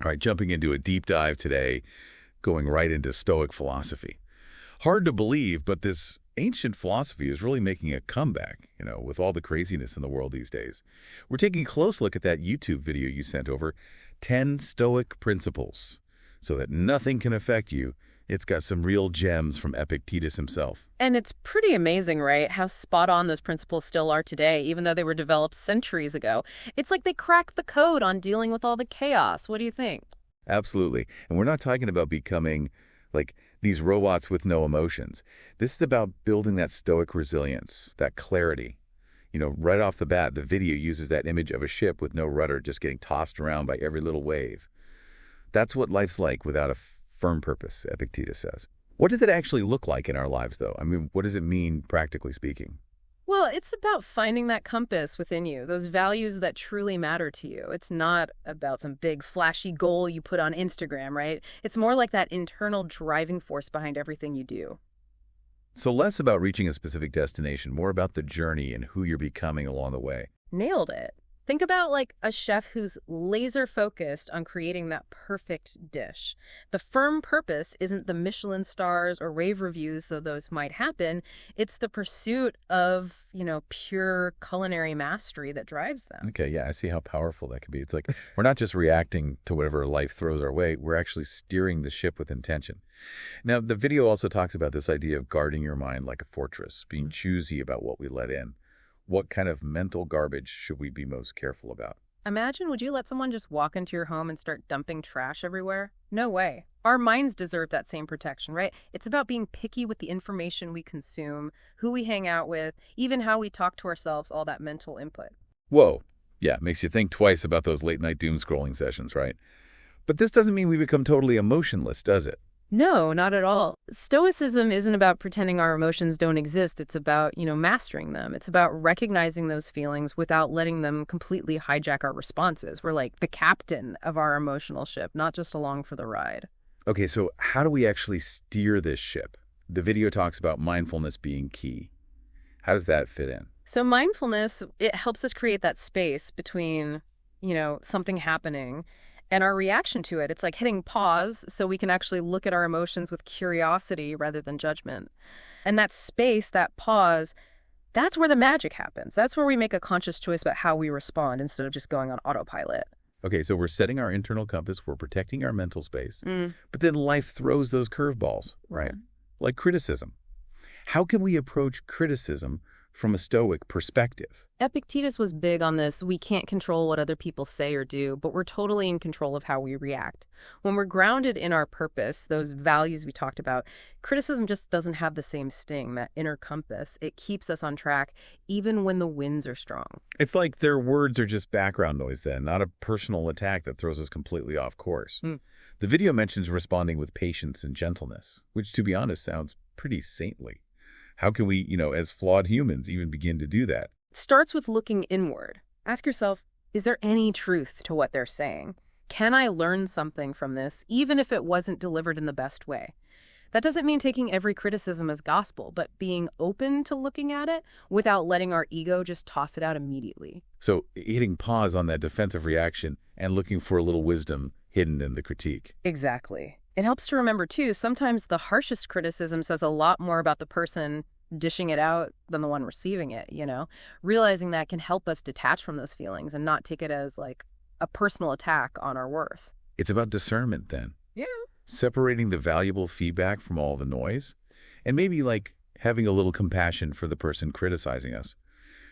All right, jumping into a deep dive today, going right into Stoic philosophy. Hard to believe, but this ancient philosophy is really making a comeback, with all the craziness in the world these days. We're taking a close look at that YouTube video you sent over, 10 Stoic Principles, so that nothing can affect you. It's got some real gems from Epictetus himself. And it's pretty amazing, right, how spot on those principles still are today, even though they were developed centuries ago. It's like they cracked the code on dealing with all the chaos. What do you think? Absolutely. And we're not talking about becoming like these robots with no emotions. This is about building that stoic resilience, that clarity. Right off the bat, the video uses that image of a ship with no rudder just getting tossed around by every little wave. That's what life's like without a firm purpose, Epictetus says. What does it actually look like in our lives, though? I mean, what does it mean, practically speaking? Well, it's about finding that compass within you, those values that truly matter to you. It's not about some big flashy goal you put on Instagram, right? It's more like that internal driving force behind everything you do. So less about reaching a specific destination, more about the journey and who you're becoming along the way. Nailed it. Think about like a chef who's laser focused on creating that perfect dish. The firm purpose isn't the Michelin stars or rave reviews, though those might happen. It's the pursuit of, pure culinary mastery that drives them. Okay, yeah, I see how powerful that can be. It's like we're not just reacting to whatever life throws our way, we're actually steering the ship with intention. Now, the video also talks about this idea of guarding your mind like a fortress, being choosy about what we let in. What kind of mental garbage should we be most careful about? Imagine, would you let someone just walk into your home and start dumping trash everywhere? No way. Our minds deserve that same protection, right? It's about being picky with the information we consume, who we hang out with, even how we talk to ourselves, all that mental input. Whoa. Yeah, makes you think twice about those late-night doom scrolling sessions, right? But this doesn't mean we become totally emotionless, does it? No, not at all. Stoicism isn't about pretending our emotions don't exist. It's about, mastering them. It's about recognizing those feelings without letting them completely hijack our responses. We're like the captain of our emotional ship, not just along for the ride. Okay, so how do we actually steer this ship? The video talks about mindfulness being key. How does that fit in? So mindfulness, it helps us create that space between, something happening and our reaction to it. It's like hitting pause so we can actually look at our emotions with curiosity rather than judgment. And that space, that pause, that's where the magic happens. That's where we make a conscious choice about how we respond instead of just going on autopilot. Okay, so we're setting our internal compass, we're protecting our mental space, but then life throws those curveballs, right? Like criticism. How can we approach criticism from a Stoic perspective? Epictetus was big on this. We can't control what other people say or do, but we're totally in control of how we react. When we're grounded in our purpose, those values we talked about, criticism just doesn't have the same sting, that inner compass. It keeps us on track even when the winds are strong. It's like their words are just background noise then, not a personal attack that throws us completely off course. The video mentions responding with patience and gentleness, which, to be honest, sounds pretty saintly. How can we, as flawed humans, even begin to do that? It starts with looking inward. Ask yourself, is there any truth to what they're saying? Can I learn something from this, even if it wasn't delivered in the best way? That doesn't mean taking every criticism as gospel, but being open to looking at it without letting our ego just toss it out immediately. So hitting pause on that defensive reaction and looking for a little wisdom hidden in the critique. Exactly. It helps to remember, too, sometimes the harshest criticism says a lot more about the person dishing it out than the one receiving it, Realizing that can help us detach from those feelings and not take it as like a personal attack on our worth. It's about discernment then. Yeah. Separating the valuable feedback from all the noise, and maybe like having a little compassion for the person criticizing us.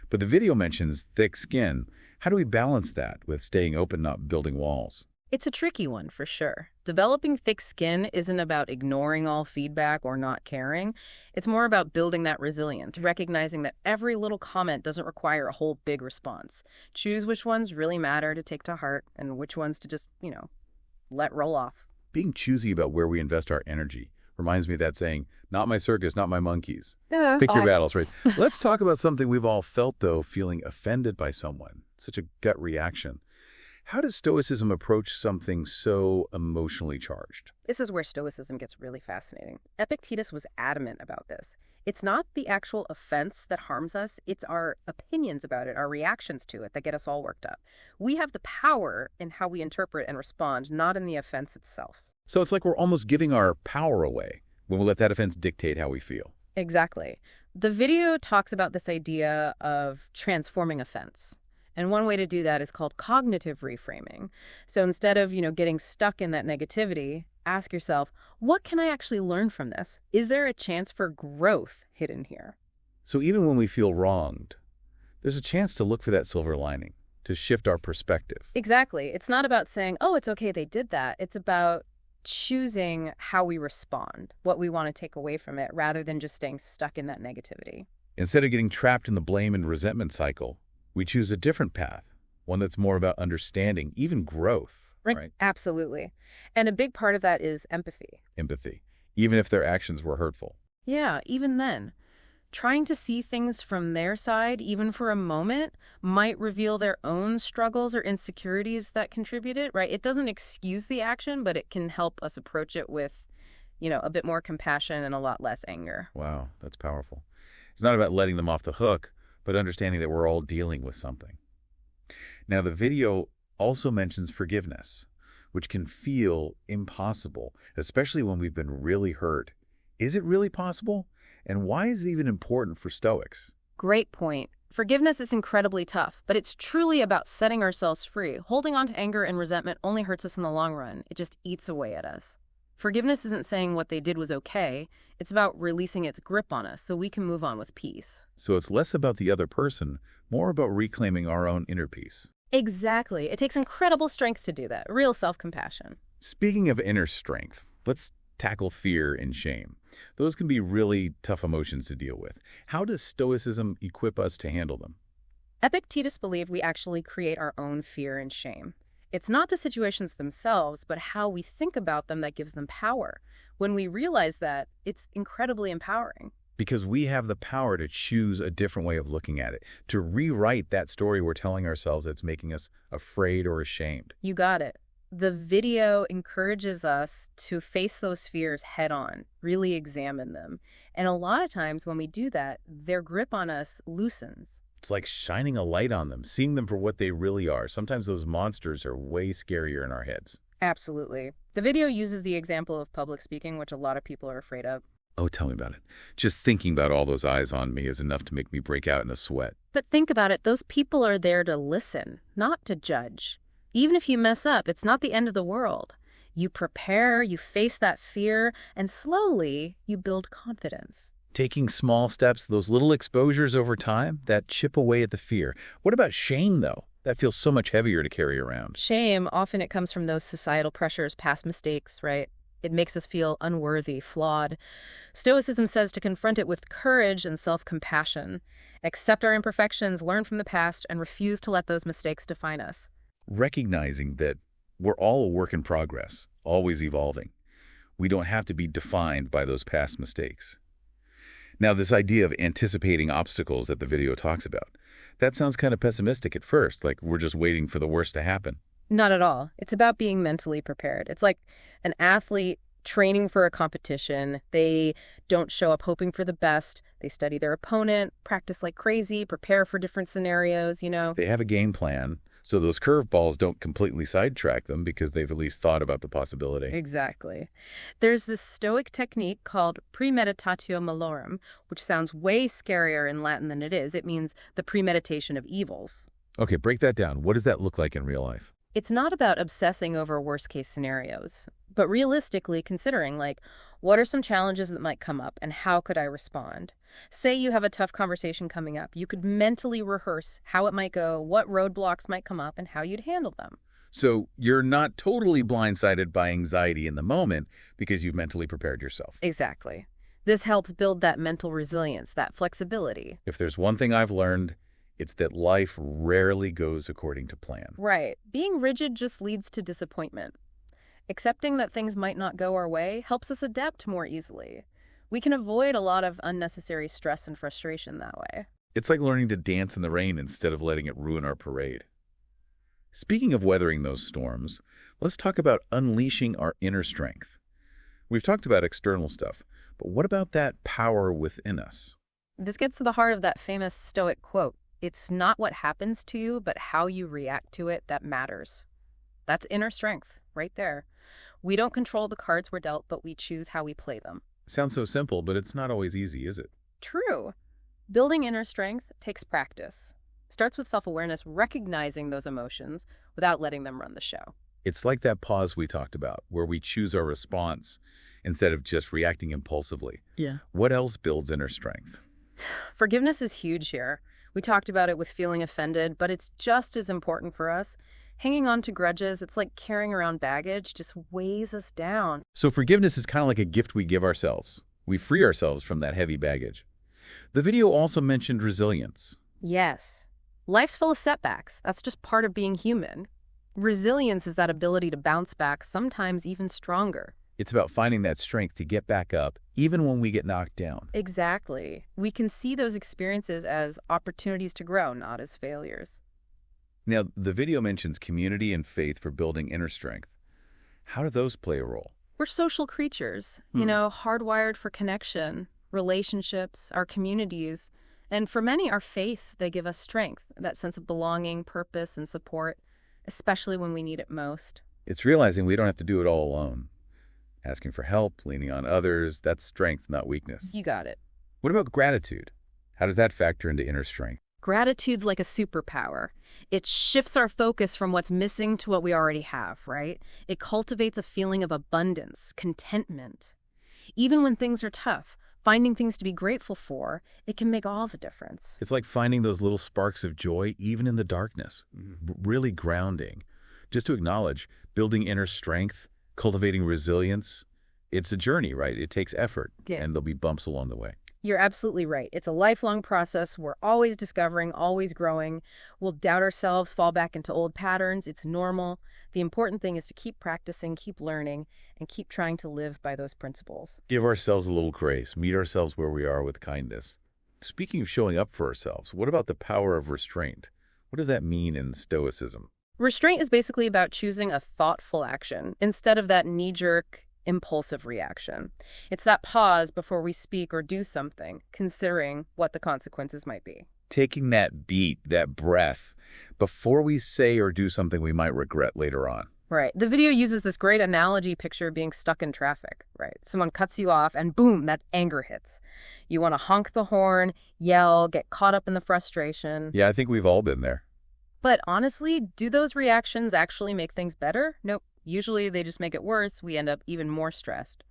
But the video mentions thick skin. How do we balance that with staying open, not building walls? It's a tricky one, for sure. Developing thick skin isn't about ignoring all feedback or not caring. It's more about building that resilience, recognizing that every little comment doesn't require a whole big response. Choose which ones really matter to take to heart and which ones to just, let roll off. Being choosy about where we invest our energy reminds me of that saying, not my circus, not my monkeys. Pick your battles, right? Let's talk about something we've all felt, though, feeling offended by someone. Such a gut reaction. How does Stoicism approach something so emotionally charged? This is where Stoicism gets really fascinating. Epictetus was adamant about this. It's not the actual offense that harms us, it's our opinions about it, our reactions to it that get us all worked up. We have the power in how we interpret and respond, not in the offense itself. So it's like we're almost giving our power away when we let that offense dictate how we feel. Exactly. The video talks about this idea of transforming offense. And one way to do that is called cognitive reframing. So instead of, getting stuck in that negativity, ask yourself, what can I actually learn from this? Is there a chance for growth hidden here? So even when we feel wronged, there's a chance to look for that silver lining, to shift our perspective. Exactly. It's not about saying, oh, it's okay they did that. It's about choosing how we respond, what we want to take away from it, rather than just staying stuck in that negativity. Instead of getting trapped in the blame and resentment cycle, we choose a different path, one that's more about understanding, even growth, right? Absolutely. And a big part of that is empathy. Empathy, even if their actions were hurtful. Yeah, even then. Trying to see things from their side, even for a moment, might reveal their own struggles or insecurities that contributed, right? It doesn't excuse the action, but it can help us approach it with, a bit more compassion and a lot less anger. Wow, that's powerful. It's not about letting them off the hook, but understanding that we're all dealing with something. Now, the video also mentions forgiveness, which can feel impossible, especially when we've been really hurt. Is it really possible? And why is it even important for Stoics? Great point. Forgiveness is incredibly tough, but it's truly about setting ourselves free. Holding on to anger and resentment only hurts us in the long run. It just eats away at us. Forgiveness isn't saying what they did was okay. It's about releasing its grip on us so we can move on with peace. So it's less about the other person, more about reclaiming our own inner peace. Exactly. It takes incredible strength to do that. Real self-compassion. Speaking of inner strength, let's tackle fear and shame. Those can be really tough emotions to deal with. How does Stoicism equip us to handle them? Epictetus believed we actually create our own fear and shame. It's not the situations themselves, but how we think about them that gives them power. When we realize that, it's incredibly empowering. Because we have the power to choose a different way of looking at it, to rewrite that story we're telling ourselves that's making us afraid or ashamed. You got it. The video encourages us to face those fears head on, really examine them. And a lot of times when we do that, their grip on us loosens. It's like shining a light on them, seeing them for what they really are. Sometimes those monsters are way scarier in our heads. Absolutely. The video uses the example of public speaking, which a lot of people are afraid of. Oh, tell me about it. Just thinking about all those eyes on me is enough to make me break out in a sweat. But think about it. Those people are there to listen, not to judge. Even if you mess up, it's not the end of the world. You prepare, you face that fear, and slowly you build confidence. Taking small steps, those little exposures over time, that chip away at the fear. What about shame, though? That feels so much heavier to carry around. Shame, often it comes from those societal pressures, past mistakes, right? It makes us feel unworthy, flawed. Stoicism says to confront it with courage and self-compassion. Accept our imperfections, learn from the past, and refuse to let those mistakes define us. Recognizing that we're all a work in progress, always evolving. We don't have to be defined by those past mistakes. Now, this idea of anticipating obstacles that the video talks about, that sounds kind of pessimistic at first, like we're just waiting for the worst to happen. Not at all. It's about being mentally prepared. It's like an athlete training for a competition. They don't show up hoping for the best. They study their opponent, practice like crazy, prepare for different scenarios, They have a game plan, so those curveballs don't completely sidetrack them because they've at least thought about the possibility. Exactly. There's this Stoic technique called premeditatio malorum, which sounds way scarier in Latin than it is. It means the premeditation of evils. Okay, break that down. What does that look like in real life? It's not about obsessing over worst-case scenarios, but realistically considering, what are some challenges that might come up and how could I respond? Say you have a tough conversation coming up. You could mentally rehearse how it might go, what roadblocks might come up, and how you'd handle them. So you're not totally blindsided by anxiety in the moment because you've mentally prepared yourself. Exactly. This helps build that mental resilience, that flexibility. If there's one thing I've learned, it's that life rarely goes according to plan. Right. Being rigid just leads to disappointment. Accepting that things might not go our way helps us adapt more easily. We can avoid a lot of unnecessary stress and frustration that way. It's like learning to dance in the rain instead of letting it ruin our parade. Speaking of weathering those storms, let's talk about unleashing our inner strength. We've talked about external stuff, but what about that power within us? This gets to the heart of that famous Stoic quote. It's not what happens to you, but how you react to it that matters. That's inner strength, right there. We don't control the cards we're dealt, but we choose how we play them. Sounds so simple, but it's not always easy, is it? True. Building inner strength takes practice. Starts with self-awareness, recognizing those emotions without letting them run the show. It's like that pause we talked about, where we choose our response instead of just reacting impulsively. Yeah. What else builds inner strength? Forgiveness is huge here. We talked about it with feeling offended, but it's just as important for us. Hanging on to grudges, it's like carrying around baggage, just weighs us down. So forgiveness is kind of like a gift we give ourselves. We free ourselves from that heavy baggage. The video also mentioned resilience. Yes. Life's full of setbacks. That's just part of being human. Resilience is that ability to bounce back, sometimes even stronger. It's about finding that strength to get back up, even when we get knocked down. Exactly. We can see those experiences as opportunities to grow, not as failures. Now, the video mentions community and faith for building inner strength. How do those play a role? We're social creatures, hardwired for connection, relationships, our communities. And for many, our faith, they give us strength, that sense of belonging, purpose, and support, especially when we need it most. It's realizing we don't have to do it all alone. Asking for help, leaning on others, that's strength, not weakness. You got it. What about gratitude? How does that factor into inner strength? Gratitude's like a superpower. It shifts our focus from what's missing to what we already have, right? It cultivates a feeling of abundance, contentment. Even when things are tough, finding things to be grateful for, it can make all the difference. It's like finding those little sparks of joy, even in the darkness. Really grounding. Just to acknowledge, building inner strength, cultivating resilience, it's a journey, right? It takes effort, and there'll be bumps along the way. You're absolutely right. It's a lifelong process. We're always discovering, always growing. We'll doubt ourselves, fall back into old patterns. It's normal. The important thing is to keep practicing, keep learning, and keep trying to live by those principles. Give ourselves a little grace. Meet ourselves where we are with kindness. Speaking of showing up for ourselves, what about the power of restraint? What does that mean in Stoicism? Restraint is basically about choosing a thoughtful action instead of that knee-jerk, impulsive reaction. It's that pause before we speak or do something, considering what the consequences might be. Taking that beat, that breath, before we say or do something we might regret later on. Right. The video uses this great analogy picture of being stuck in traffic, right? Someone cuts you off and boom, that anger hits. You want to honk the horn, yell, get caught up in the frustration. Yeah, I think we've all been there. But honestly, do those reactions actually make things better? Nope. Usually they just make it worse. We end up even more stressed.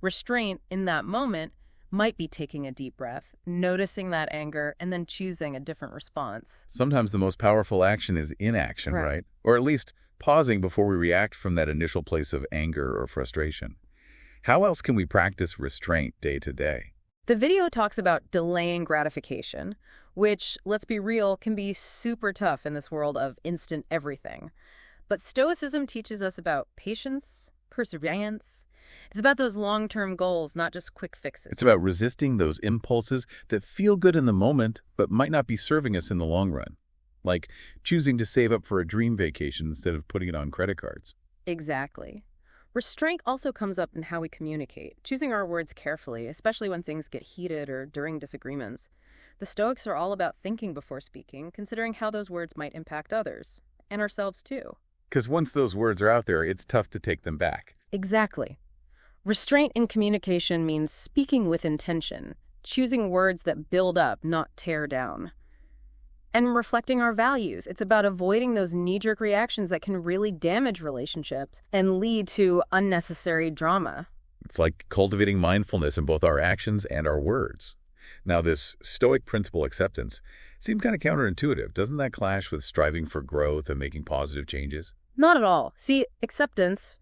Restraint in that moment might be taking a deep breath, noticing that anger, and then choosing a different response. Sometimes the most powerful action is inaction, right? Or at least pausing before we react from that initial place of anger or frustration. How else can we practice restraint day to day? The video talks about delaying gratification, which, let's be real, can be super tough in this world of instant everything. But Stoicism teaches us about patience, perseverance. It's about those long-term goals, not just quick fixes. It's about resisting those impulses that feel good in the moment, but might not be serving us in the long run. Like choosing to save up for a dream vacation instead of putting it on credit cards. Exactly. Restraint also comes up in how we communicate, choosing our words carefully, especially when things get heated or during disagreements. The Stoics are all about thinking before speaking, considering how those words might impact others, and ourselves too. Because once those words are out there, it's tough to take them back. Exactly. Restraint in communication means speaking with intention, choosing words that build up, not tear down. And reflecting our values. It's about avoiding those knee-jerk reactions that can really damage relationships and lead to unnecessary drama. It's like cultivating mindfulness in both our actions and our words. Now, this Stoic principle acceptance seems kind of counterintuitive. Doesn't that clash with striving for growth and making positive changes? Not at all. See, acceptance,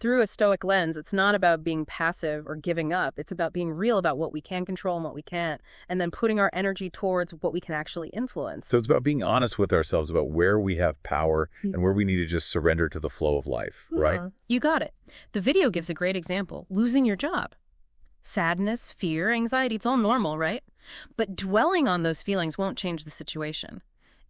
through a Stoic lens, it's not about being passive or giving up. It's about being real about what we can control and what we can't, and then putting our energy towards what we can actually influence. So it's about being honest with ourselves about where we have power and where we need to just surrender to the flow of life, right? You got it. The video gives a great example. Losing your job. Sadness, fear, anxiety, it's all normal, right? But dwelling on those feelings won't change the situation.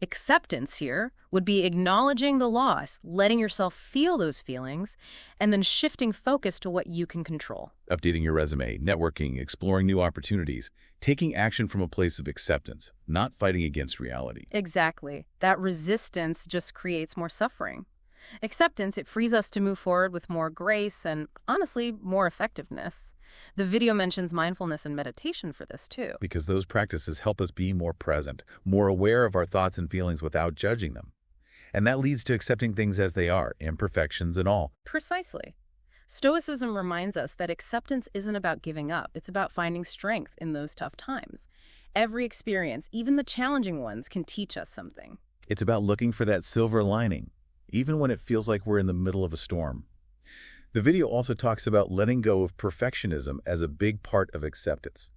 Acceptance here would be acknowledging the loss, letting yourself feel those feelings, and then shifting focus to what you can control. Updating your resume, networking, exploring new opportunities, taking action from a place of acceptance, not fighting against reality. Exactly. That resistance just creates more suffering. Acceptance, it frees us to move forward with more grace and, honestly, more effectiveness. The video mentions mindfulness and meditation for this, too. Because those practices help us be more present, more aware of our thoughts and feelings without judging them. And that leads to accepting things as they are, imperfections and all. Precisely. Stoicism reminds us that acceptance isn't about giving up. It's about finding strength in those tough times. Every experience, even the challenging ones, can teach us something. It's about looking for that silver lining, even when it feels like we're in the middle of a storm. The video also talks about letting go of perfectionism as a big part of acceptance.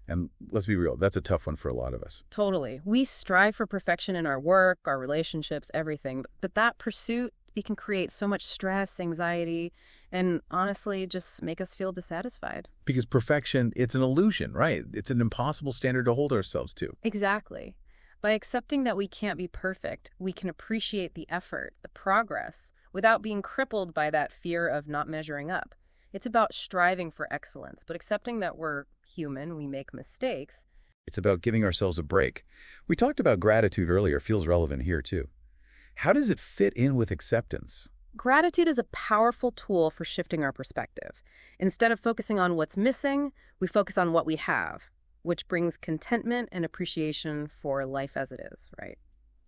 And let's be real, that's a tough one for a lot of us. Totally. We strive for perfection in our work, our relationships, everything. But that pursuit, it can create so much stress, anxiety, and honestly, just make us feel dissatisfied. Because perfection, it's an illusion, right? It's an impossible standard to hold ourselves to. Exactly. By accepting that we can't be perfect, we can appreciate the effort, the progress, without being crippled by that fear of not measuring up. It's about striving for excellence, but accepting that we're human, we make mistakes. It's about giving ourselves a break. We talked about gratitude earlier, feels relevant here too. How does it fit in with acceptance? Gratitude is a powerful tool for shifting our perspective. Instead of focusing on what's missing, we focus on what we have, which brings contentment and appreciation for life as it is, right?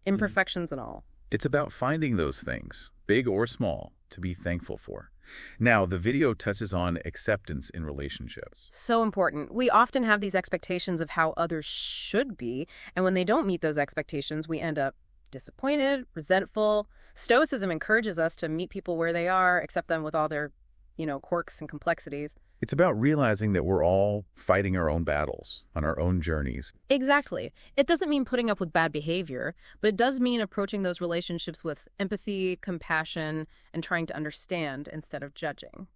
Imperfections and all. It's about finding those things, big or small, to be thankful for. Now, the video touches on acceptance in relationships. So important. We often have these expectations of how others should be, and when they don't meet those expectations, we end up disappointed, resentful. Stoicism encourages us to meet people where they are, accept them with all their, quirks and complexities. It's about realizing that we're all fighting our own battles on our own journeys. Exactly. It doesn't mean putting up with bad behavior, but it does mean approaching those relationships with empathy, compassion, and trying to understand instead of judging.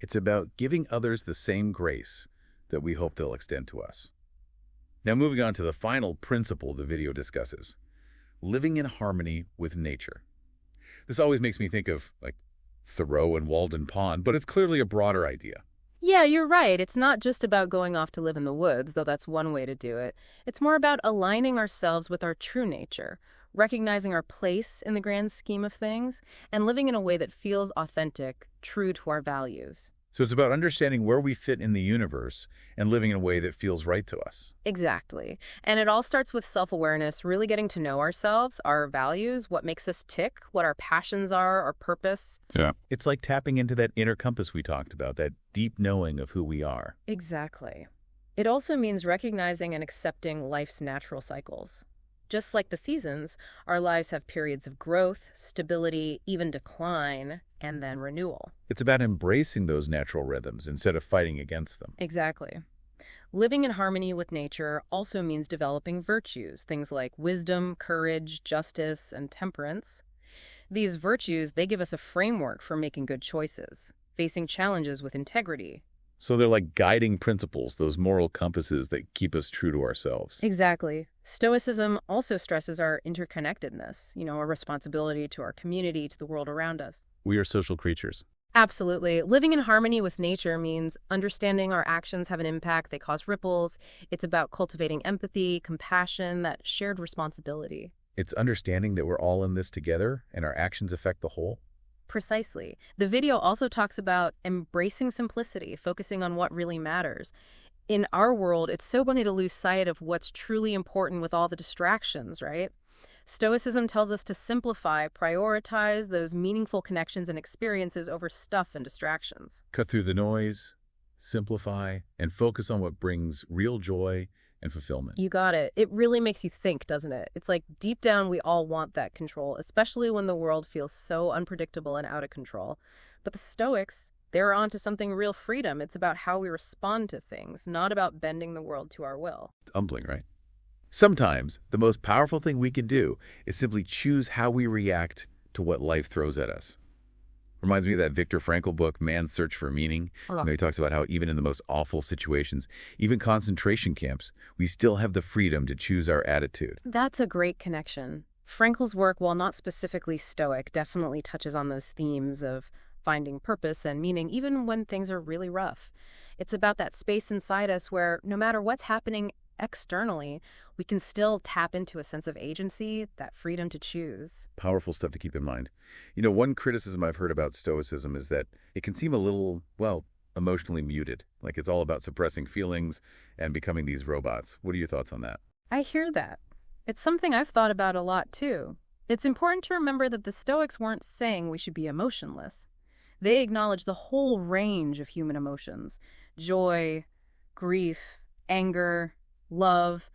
It's about giving others the same grace that we hope they'll extend to us. Now, moving on to the final principle the video discusses, living in harmony with nature. This always makes me think of, Thoreau and Walden Pond, but it's clearly a broader idea. Yeah, you're right. It's not just about going off to live in the woods, though that's one way to do it. It's more about aligning ourselves with our true nature, recognizing our place in the grand scheme of things, and living in a way that feels authentic, true to our values. So it's about understanding where we fit in the universe and living in a way that feels right to us. Exactly. And it all starts with self-awareness, really getting to know ourselves, our values, what makes us tick, what our passions are, our purpose. Yeah. It's like tapping into that inner compass we talked about, that deep knowing of who we are. Exactly. It also means recognizing and accepting life's natural cycles. Just like the seasons, our lives have periods of growth, stability, even decline, and then renewal. It's about embracing those natural rhythms instead of fighting against them. Exactly. Living in harmony with nature also means developing virtues, things like wisdom, courage, justice, and temperance. These virtues, they give us a framework for making good choices, facing challenges with integrity. So they're like guiding principles, those moral compasses that keep us true to ourselves. Exactly. Stoicism also stresses our interconnectedness, our responsibility to our community, to the world around us. We are social creatures. Absolutely. Living in harmony with nature means understanding our actions have an impact, they cause ripples. It's about cultivating empathy, compassion, that shared responsibility. It's understanding that we're all in this together and our actions affect the whole. Precisely. The video also talks about embracing simplicity, focusing on what really matters. In our world, it's so funny to lose sight of what's truly important with all the distractions, right? Stoicism tells us to simplify, prioritize those meaningful connections and experiences over stuff and distractions. Cut through the noise, simplify, and focus on what brings real joy and fulfillment. You got it. It really makes you think, doesn't it? It's like deep down we all want that control, especially when the world feels so unpredictable and out of control. But the Stoics, they're onto something real freedom. It's about how we respond to things, not about bending the world to our will. It's humbling, right? Sometimes the most powerful thing we can do is simply choose how we react to what life throws at us. Reminds me of that Viktor Frankl book, Man's Search for Meaning. He talks about how even in the most awful situations, even concentration camps, we still have the freedom to choose our attitude. That's a great connection. Frankl's work, while not specifically Stoic, definitely touches on those themes of finding purpose and meaning, even when things are really rough. It's about that space inside us where no matter what's happening externally, we can still tap into a sense of agency, that freedom to choose. Powerful stuff to keep in mind. One criticism I've heard about Stoicism is that it can seem a little, well, emotionally muted. Like it's all about suppressing feelings and becoming these robots. What are your thoughts on that? I hear that. It's something I've thought about a lot, too. It's important to remember that the Stoics weren't saying we should be emotionless. They acknowledge the whole range of human emotions: joy, grief, anger, love.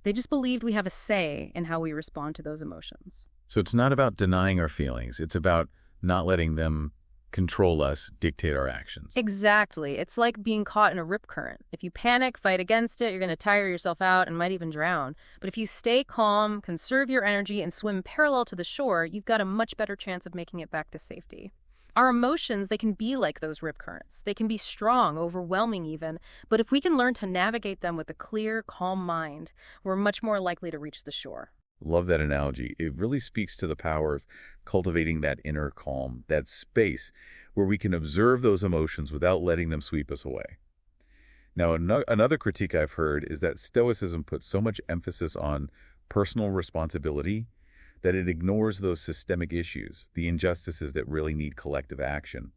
They just believed we have a say in how we respond to those emotions. So it's not about denying our feelings. It's about not letting them control us, dictate our actions. Exactly. It's like being caught in a rip current. If you panic, fight against it, you're going to tire yourself out and might even drown. But if you stay calm, conserve your energy, and swim parallel to the shore, you've got a much better chance of making it back to safety. Our emotions, they can be like those rip currents. They can be strong, overwhelming even, but if we can learn to navigate them with a clear, calm mind, we're much more likely to reach the shore. Love that analogy. It really speaks to the power of cultivating that inner calm, that space where we can observe those emotions without letting them sweep us away. Now, another critique I've heard is that Stoicism puts so much emphasis on personal responsibility that it ignores those systemic issues, the injustices that really need collective action.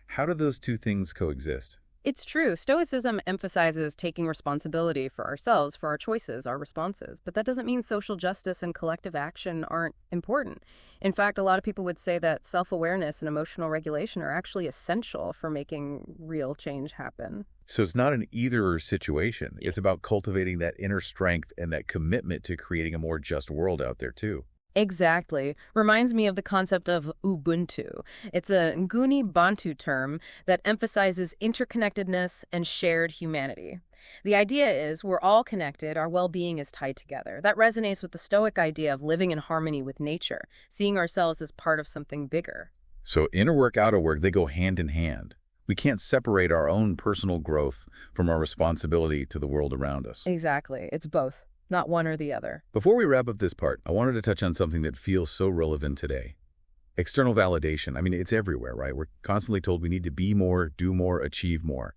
How do those two things coexist? It's true. Stoicism emphasizes taking responsibility for ourselves, for our choices, our responses. But that doesn't mean social justice and collective action aren't important. In fact, a lot of people would say that self-awareness and emotional regulation are actually essential for making real change happen. So it's not an either-or situation. It's about cultivating that inner strength and that commitment to creating a more just world out there, too. Exactly. Reminds me of the concept of Ubuntu. It's a Nguni Bantu term that emphasizes interconnectedness and shared humanity. The idea is we're all connected, our well-being is tied together. That resonates with the Stoic idea of living in harmony with nature, seeing ourselves as part of something bigger. So inner work, outer work, they go hand in hand. We can't separate our own personal growth from our responsibility to the world around us. Exactly. It's both. Not one or the other. Before we wrap up this part, I wanted to touch on something that feels so relevant today. External validation. I mean, it's everywhere, right? We're constantly told we need to be more, do more, achieve more.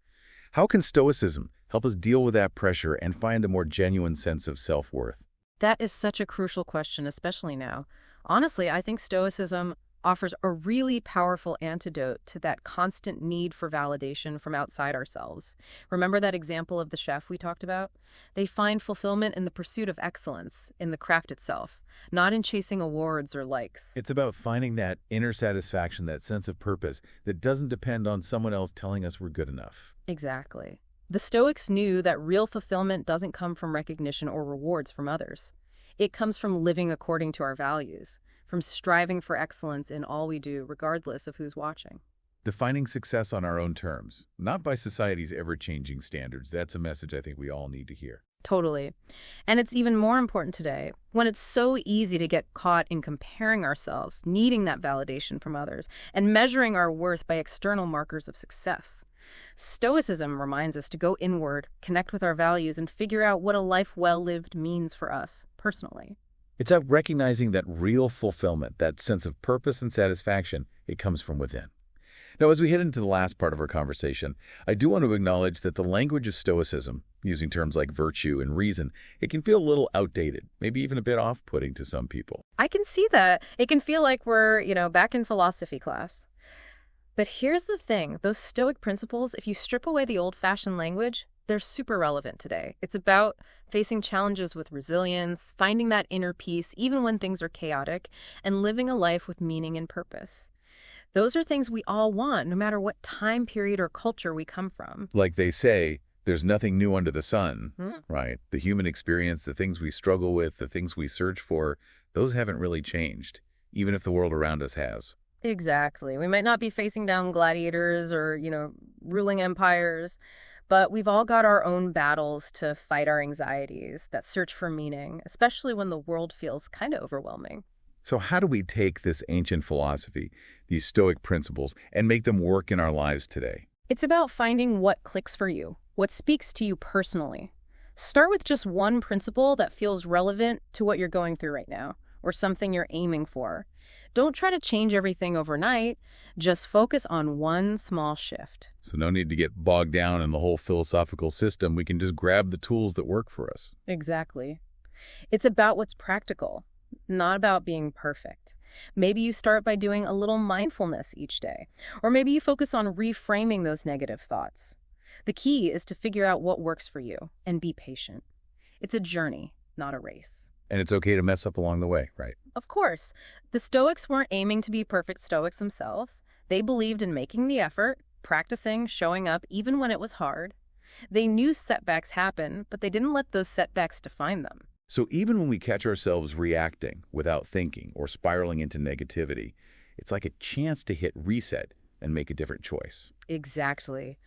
How can Stoicism help us deal with that pressure and find a more genuine sense of self-worth? That is such a crucial question, especially now. Honestly, I think Stoicism offers a really powerful antidote to that constant need for validation from outside ourselves. Remember that example of the chef we talked about? They find fulfillment in the pursuit of excellence, in the craft itself, not in chasing awards or likes. It's about finding that inner satisfaction, that sense of purpose that doesn't depend on someone else telling us we're good enough. Exactly. The Stoics knew that real fulfillment doesn't come from recognition or rewards from others. It comes from living according to our values, from striving for excellence in all we do, regardless of who's watching. Defining success on our own terms, not by society's ever-changing standards. That's a message I think we all need to hear. Totally. And it's even more important today, when it's so easy to get caught in comparing ourselves, needing that validation from others, and measuring our worth by external markers of success. Stoicism reminds us to go inward, connect with our values, and figure out what a life well-lived means for us, personally. It's about recognizing that real fulfillment, that sense of purpose and satisfaction, it comes from within. Now, as we head into the last part of our conversation, I do want to acknowledge that the language of Stoicism, using terms like virtue and reason, it can feel a little outdated, maybe even a bit off-putting to some people. I can see that. It can feel like we're, back in philosophy class. But here's the thing. Those Stoic principles, if you strip away the old-fashioned language, they're super relevant today. It's about facing challenges with resilience, finding that inner peace even when things are chaotic, and living a life with meaning and purpose. Those are things we all want, no matter what time period or culture we come from. Like they say, there's nothing new under the sun, right? The human experience, the things we struggle with, the things we search for, those haven't really changed, even if the world around us has. Exactly. We might not be facing down gladiators or, ruling empires, but we've all got our own battles to fight our anxieties, that search for meaning, especially when the world feels kind of overwhelming. So how do we take this ancient philosophy, these Stoic principles, and make them work in our lives today? It's about finding what clicks for you, what speaks to you personally. Start with just one principle that feels relevant to what you're going through right now, or something you're aiming for. Don't try to change everything overnight. Just focus on one small shift. So no need to get bogged down in the whole philosophical system. We can just grab the tools that work for us. Exactly. It's about what's practical, not about being perfect. Maybe you start by doing a little mindfulness each day, or maybe you focus on reframing those negative thoughts. The key is to figure out what works for you and be patient. It's a journey, not a race. And it's okay to mess up along the way, right? Of course, the Stoics weren't aiming to be perfect Stoics themselves. They believed in making the effort, practicing, showing up even when it was hard. They knew setbacks happen, but they didn't let those setbacks define them. So even when we catch ourselves reacting without thinking or spiraling into negativity, it's like a chance to hit reset and make a different choice. Exactly.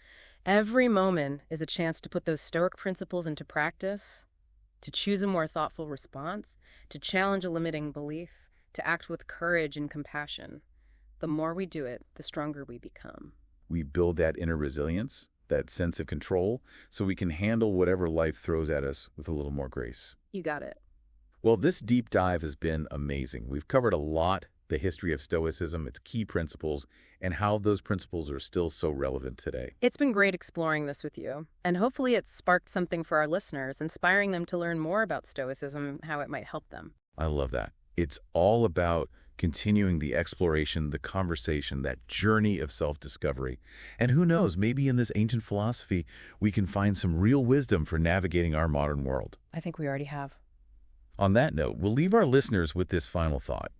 Every moment is a chance to put those Stoic principles into practice, to choose a more thoughtful response, to challenge a limiting belief, to act with courage and compassion. The more we do it, the stronger we become. We build that inner resilience, that sense of control, so we can handle whatever life throws at us with a little more grace. You got it. Well, this deep dive has been amazing. We've covered a lot, the history of Stoicism, its key principles, and how those principles are still so relevant today. It's been great exploring this with you, and hopefully it's sparked something for our listeners, inspiring them to learn more about Stoicism and how it might help them. I love that. It's all about continuing the exploration, the conversation, that journey of self-discovery. And who knows, maybe in this ancient philosophy, we can find some real wisdom for navigating our modern world. I think we already have. On that note, we'll leave our listeners with this final thought.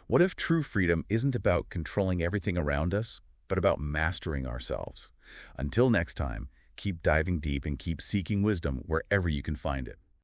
What if true freedom isn't about controlling everything around us, but about mastering ourselves? Until next time, keep diving deep and keep seeking wisdom wherever you can find it.